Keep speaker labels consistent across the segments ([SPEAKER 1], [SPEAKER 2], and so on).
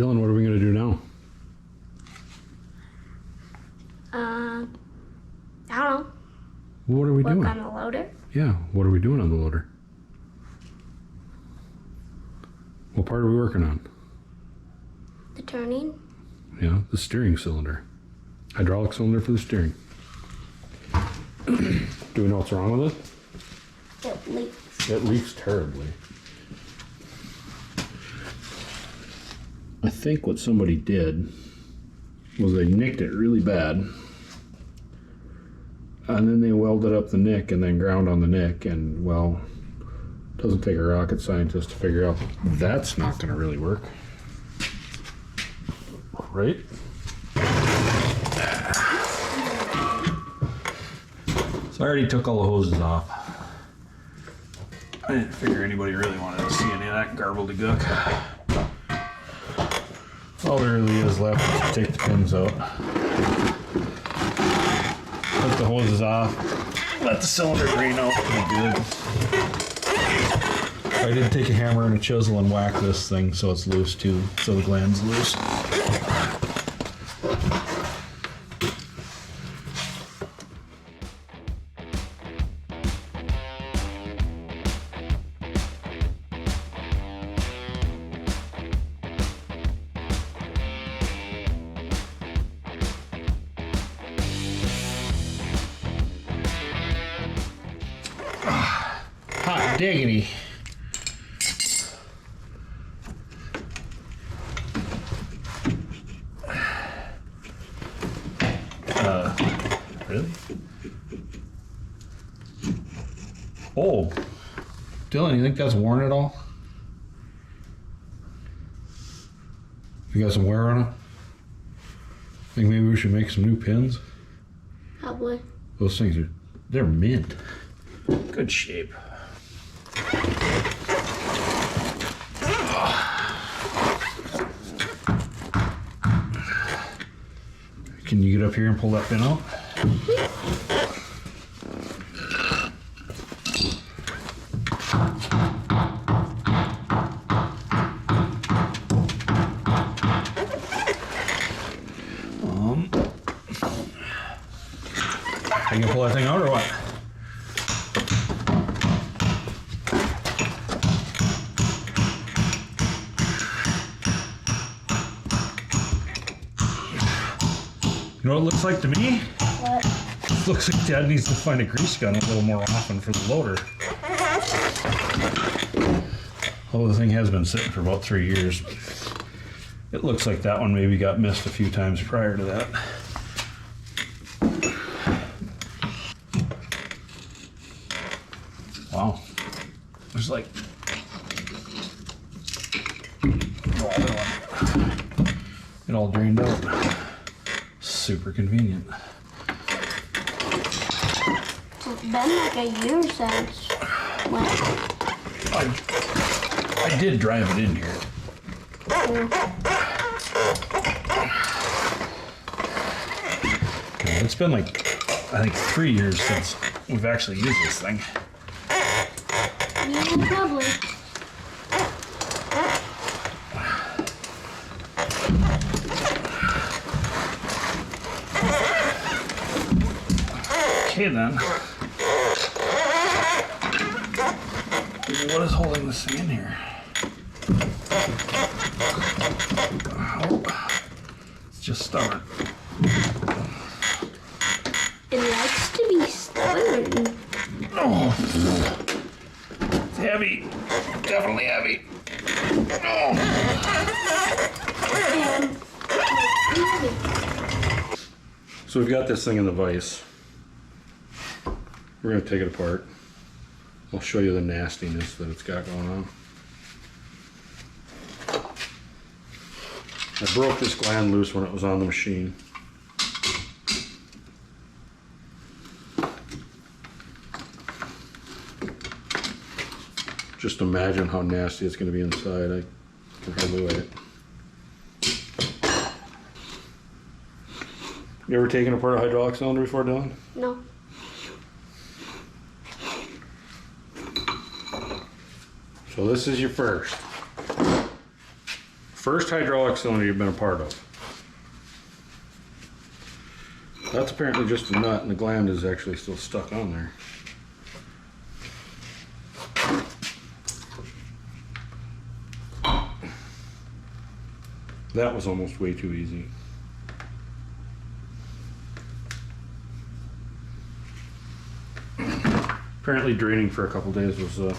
[SPEAKER 1] Dylan, what are we going to do now?
[SPEAKER 2] I don't know.
[SPEAKER 1] What are we doing?
[SPEAKER 2] Work on the loader.
[SPEAKER 1] Yeah, what are we doing on the loader? What part are we working on?
[SPEAKER 2] The turning.
[SPEAKER 1] Yeah, the steering cylinder. Hydraulic cylinder for the steering. Do we know what's wrong with it?
[SPEAKER 2] It leaks.
[SPEAKER 1] It leaks terribly. I think what somebody did was they nicked it really bad, and then they welded up the nick and then ground on the nick, and well, it doesn't take a rocket scientist to figure out that's not going to really work. Right? So I already took all the hoses off. I didn't figure anybody really wanted to see any of that gobbledygook. All there really is left is to take the pins out. Put the hoses off. Let the cylinder drain out pretty good. I did take a hammer and a chisel and whack this thing so it's loose too, so the gland's loose. Hot diggity. Really? Oh, Dylan, you think that's worn at all? You got some wear on it? Think maybe we should make some new pins?
[SPEAKER 2] Probably.
[SPEAKER 1] Those things they're mint. Good shape. Can you get up here and pull that pin out? I can pull that thing out or what? You know what it looks like to me?
[SPEAKER 2] What?
[SPEAKER 1] It looks like Dad needs to find a grease gun a little more often for the loader. Although the thing has been sitting for about 3 years. It looks like that one maybe got missed a few times prior to that. Wow. There's like... It all drained out. Super convenient.
[SPEAKER 2] It's been like a year since. When?
[SPEAKER 1] I did drive it in here. Okay, it's been like, I think 3 years since we've actually used this thing.
[SPEAKER 2] Yeah, probably.
[SPEAKER 1] Okay then. What is holding this thing in here? Oh, it's just stubborn.
[SPEAKER 2] It likes to be stubborn.
[SPEAKER 1] Oh, it's heavy. Definitely heavy. Oh. So we've got this thing in the vise. We're going to take it apart. I'll show you the nastiness that it's got going on. I broke this gland loose when it was on the machine. Just imagine how nasty it's going to be inside. I can hardly wait. You ever taken apart a hydraulic cylinder before, Dylan?
[SPEAKER 2] No.
[SPEAKER 1] So this is your first. First hydraulic cylinder you've been a part of. That's apparently just a nut, and the gland is actually still stuck on there. That was almost way too easy. Apparently draining for a couple days was a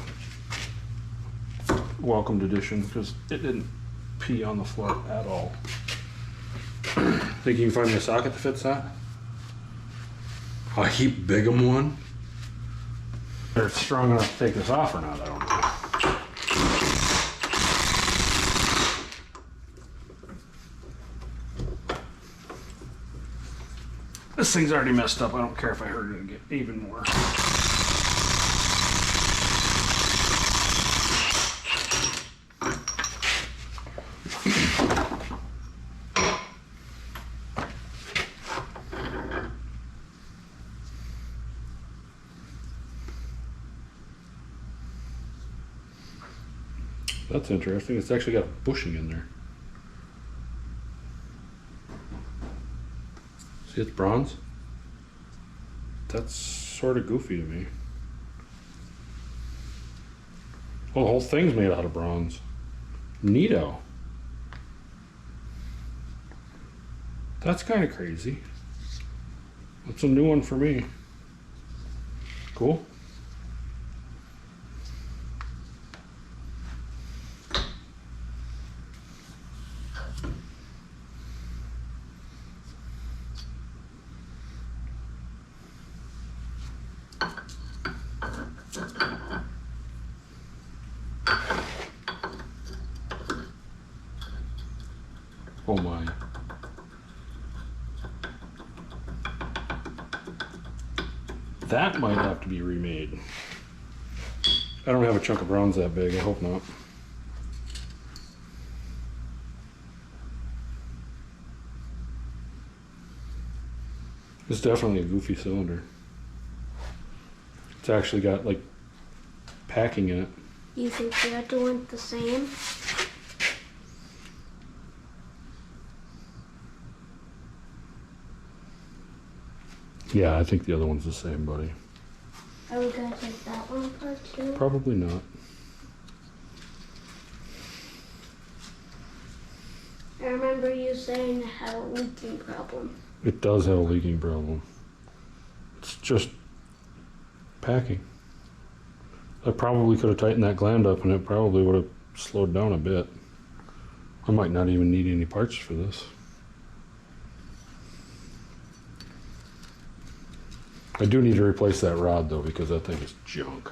[SPEAKER 1] welcomed addition because it didn't pee on the floor at all. Think you can find me a socket that fits that? A heap big one? They're strong enough to take this off or not, I don't know. This thing's already messed up. I don't care if I hurt it get even more. That's interesting. It's actually got bushing in there. See, it's bronze. That's sort of goofy to me. Well, the whole thing's made out of bronze. Neato. That's kind of crazy. That's a new one for me. Cool. Oh my. That might have to be remade. I don't have a chunk of bronze that big, I hope not. It's definitely a goofy cylinder. It's actually got like packing in it.
[SPEAKER 2] You think the other one's the same?
[SPEAKER 1] Yeah, I think the other one's the same, buddy.
[SPEAKER 2] Are we gonna take that one apart too?
[SPEAKER 1] Probably not.
[SPEAKER 2] I remember you saying it had a leaking problem.
[SPEAKER 1] It does have a leaking problem. It's just packing. I probably could have tightened that gland up and it probably would have slowed down a bit. I might not even need any parts for this. I do need to replace that rod though because that thing is junk.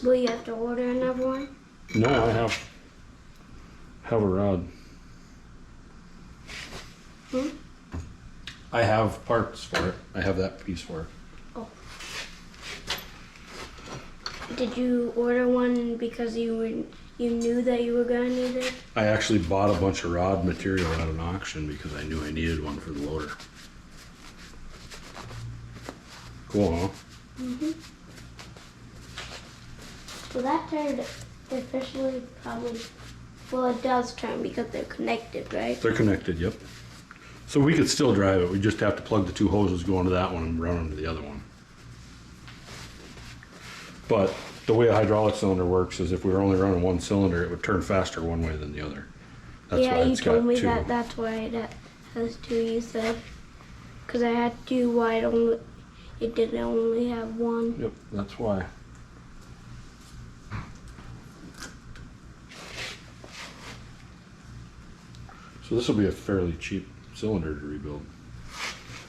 [SPEAKER 2] Will you have to order another one?
[SPEAKER 1] No, I have a rod. I have parts for it. I have that piece for it.
[SPEAKER 2] Oh. Did you order one because you knew that you were gonna need it?
[SPEAKER 1] I actually bought a bunch of rod material at an auction because I knew I needed one for the loader. Cool, huh?
[SPEAKER 2] Mm-hmm. Well, that turned officially probably, well, it does turn because they're connected, right?
[SPEAKER 1] They're connected, yep. So we could still drive it. We just have to plug the two hoses going to that one and run them to the other one. But the way a hydraulic cylinder works is if we were only running one cylinder, it would turn faster one way than the other. That's
[SPEAKER 2] yeah,
[SPEAKER 1] why
[SPEAKER 2] you
[SPEAKER 1] it's
[SPEAKER 2] told
[SPEAKER 1] got
[SPEAKER 2] me
[SPEAKER 1] two.
[SPEAKER 2] that's why it has two, you said. Because I had two why it didn't only have one.
[SPEAKER 1] Yep, that's why. So this will be a fairly cheap cylinder to rebuild.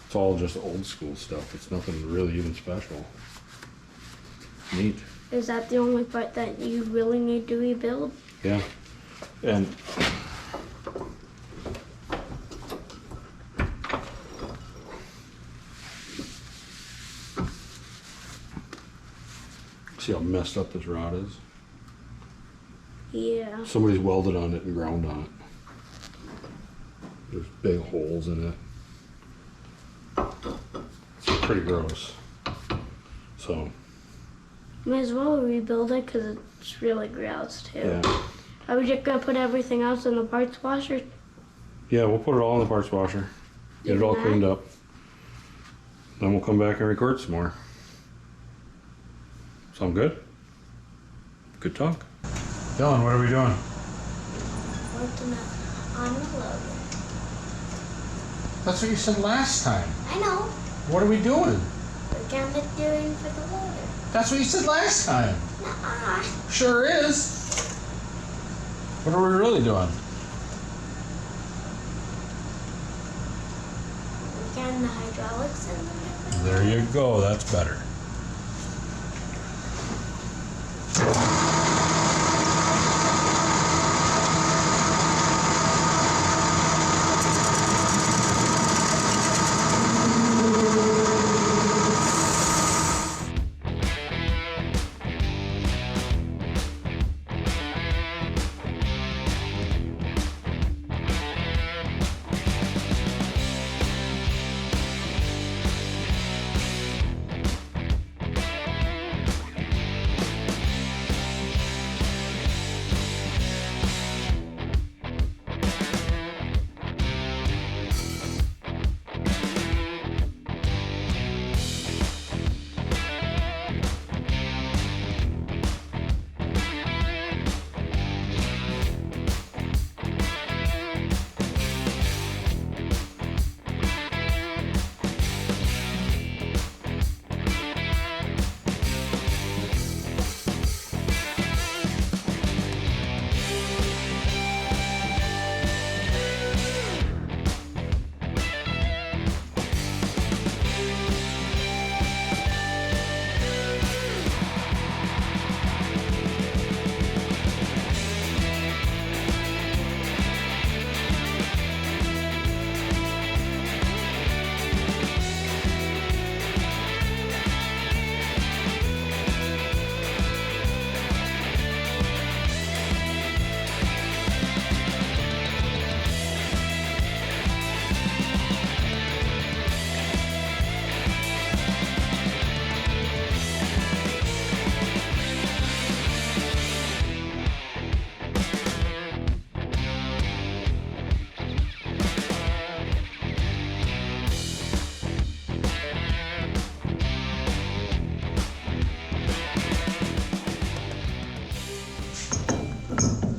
[SPEAKER 1] It's all just old school stuff. It's nothing really even special. Neat.
[SPEAKER 2] Is that the only part that you really need to rebuild?
[SPEAKER 1] Yeah. And see how messed up this rod is?
[SPEAKER 2] Yeah.
[SPEAKER 1] Somebody's welded on it and ground on it. There's big holes in it. It's pretty gross. So
[SPEAKER 2] Might as well rebuild it because it's really gross too.
[SPEAKER 1] Yeah.
[SPEAKER 2] Are we just gonna put everything else in the parts washer?
[SPEAKER 1] Yeah, we'll put it all in the parts washer. Get it all cleaned up. Then we'll come back and record some more. Sound good? Good talk. Dylan, what are we doing?
[SPEAKER 2] Working on the logo.
[SPEAKER 1] That's what you said last time.
[SPEAKER 2] I know.
[SPEAKER 1] What are we doing?
[SPEAKER 2] We're gonna doing for the loader.
[SPEAKER 1] That's what you said last time.
[SPEAKER 2] Nuh-uh.
[SPEAKER 1] Sure is. What are we really doing?
[SPEAKER 2] We're getting the hydraulics in the
[SPEAKER 1] There you go, that's better.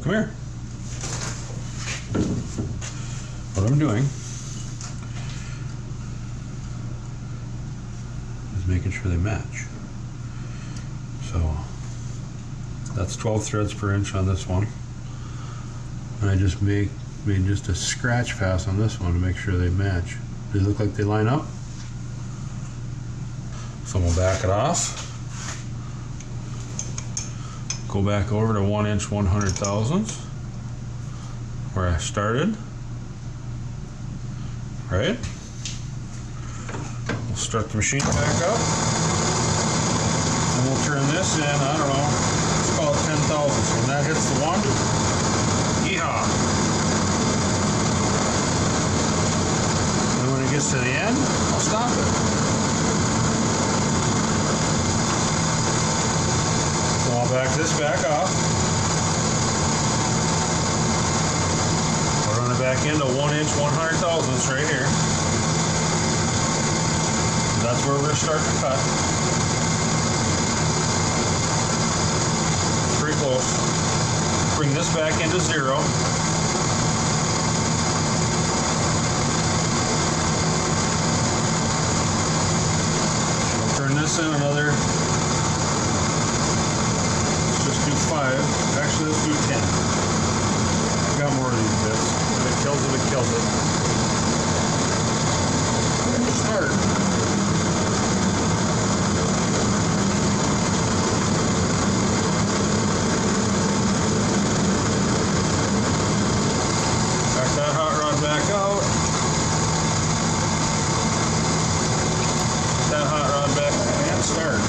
[SPEAKER 1] Come here. What I'm doing is making sure they match. So that's 12 threads per inch on this one. And I just made just a scratch pass on this one to make sure they match. They look like they line up. So we'll back it off. Go back over to 1 inch 100,000ths where I started. Right? We'll start the machine back up. And we'll turn this in, I don't know, let's call it 10 thousandths. When that hits the one, yeehaw. And when it gets to the end, I'll stop it. I'll back this back off. I'll run it back into 1 inch 100,000ths right here. That's where we're going to start to cut. It's pretty close. Bring this back into 0. I'll turn this in another. Do 5. Actually, let's do 10. I've got more of these bits. If it kills it, it kills it. Start. Back that hot rod back out. That hot rod back and start.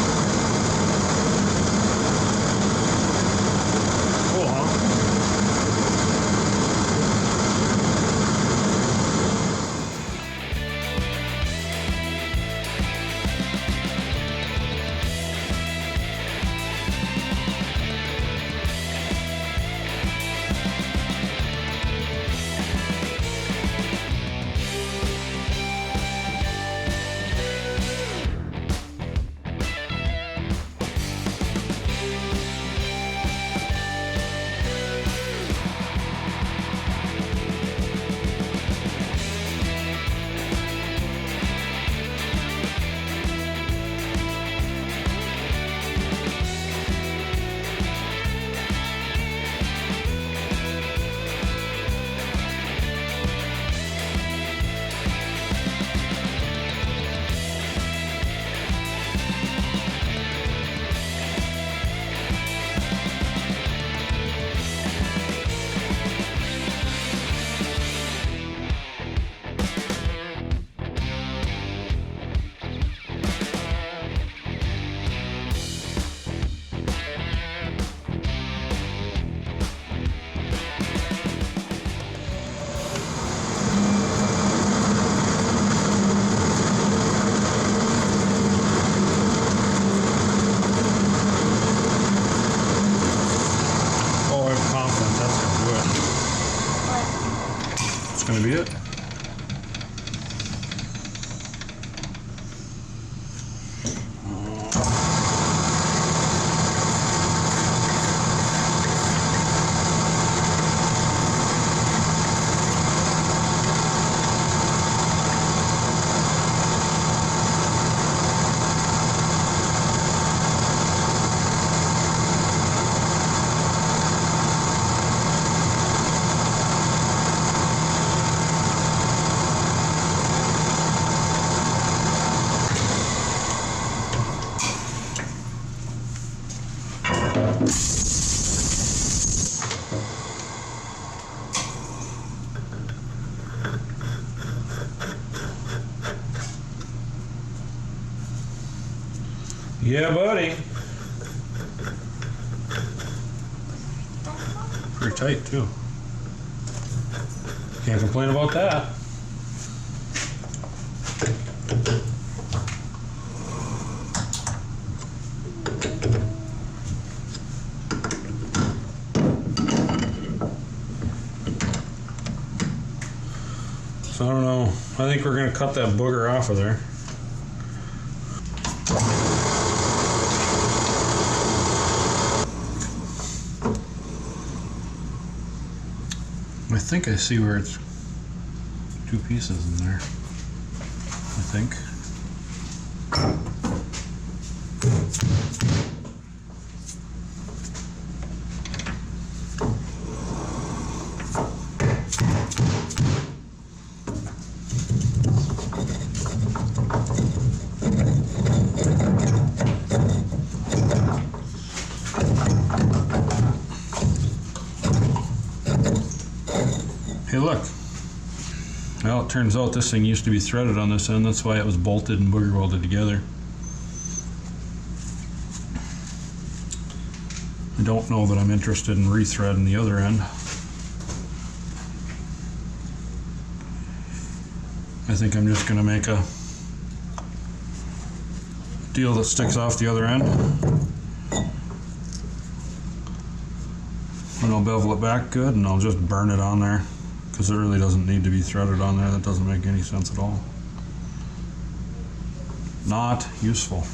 [SPEAKER 1] that's gonna be it. Yeah, buddy. Pretty tight too. Can't complain about that. So I don't know. I think we're gonna cut that booger off of there. I think I see where it's two pieces in there. I think. Hey, look. Well, it turns out this thing used to be threaded on this end. That's why it was bolted and booger welded together. I don't know that I'm interested in rethreading the other end. I think I'm just going to make a deal that sticks off the other end. And I'll bevel it back good and I'll just burn it on there. Because it really doesn't need to be threaded on there. That doesn't make any sense at all. Not useful.